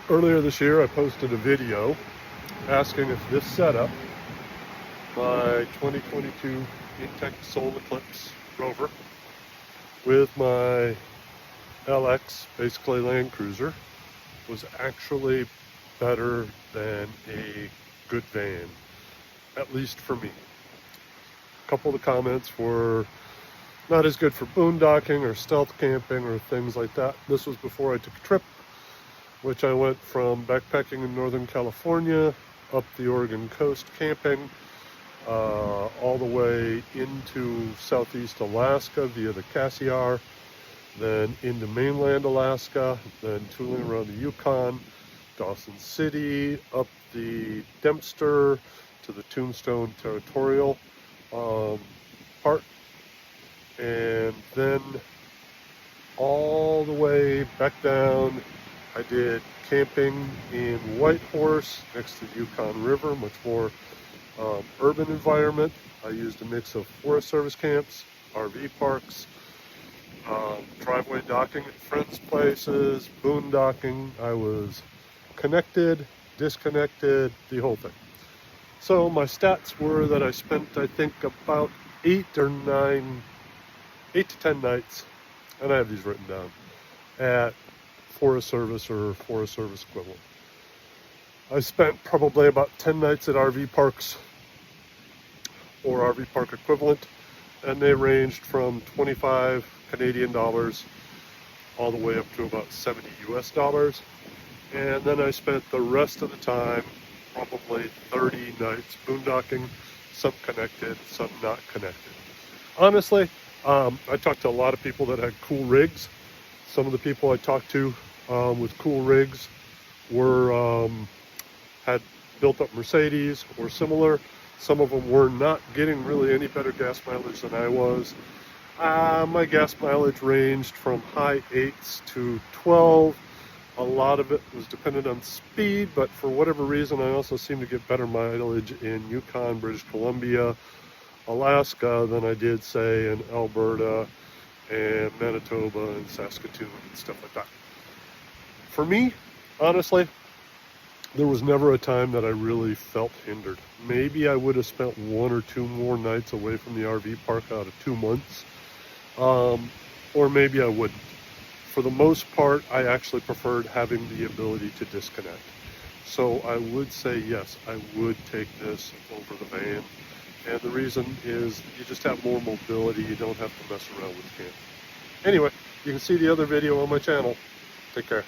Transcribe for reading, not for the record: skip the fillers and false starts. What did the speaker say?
Earlier this year, I posted a video asking if this setup, my 2022 Intech Sol Eclipse rover with my LX, basically Land Cruiser, was actually better than a good van, at least for me. A couple of the comments were not as good for boondocking or stealth camping or things like that. This was before I took a trip, which I went from backpacking in Northern California, up the Oregon coast camping, all the way into Southeast Alaska via the Cassiar, then into mainland Alaska, then tooling around the Yukon, Dawson City, up the Dempster to the Tombstone Territorial part, and then all the way back down. I did camping in Whitehorse next to the Yukon River, much more urban environment. I used a mix of Forest Service camps, RV parks, driveway docking at friends' places, boondocking. I was connected, disconnected, the whole thing. So my stats were that I spent, I think, about 8 to 10 nights, and I have these written down, at Forest Service or Forest Service equivalent. I spent probably about 10 nights at RV parks or RV park equivalent, and they ranged from 25 Canadian dollars all the way up to about 70 US dollars. And then I spent the rest of the time, probably 30 nights boondocking, some connected, some not connected. Honestly, I talked to a lot of people that had cool rigs. Some of the people I talked to with cool rigs were had built up Mercedes or similar. Some of them were not getting really any better gas mileage than I was. My gas mileage ranged from high 8s to 12. A lot of it was dependent on speed, but for whatever reason, I also seemed to get better mileage in Yukon, British Columbia, Alaska than I did, say, in Alberta and Manitoba and Saskatoon and stuff like that. For me, honestly, there was never a time that I really felt hindered. Maybe I would have spent 1 or 2 more nights away from the RV park out of 2 months, or maybe I wouldn't. For the most part, I actually preferred having the ability to disconnect. So I would say yes, I would take this over the van. And the reason is you just have more mobility. You don't have to mess around with camp. Anyway, you can see the other video on my channel. Take care.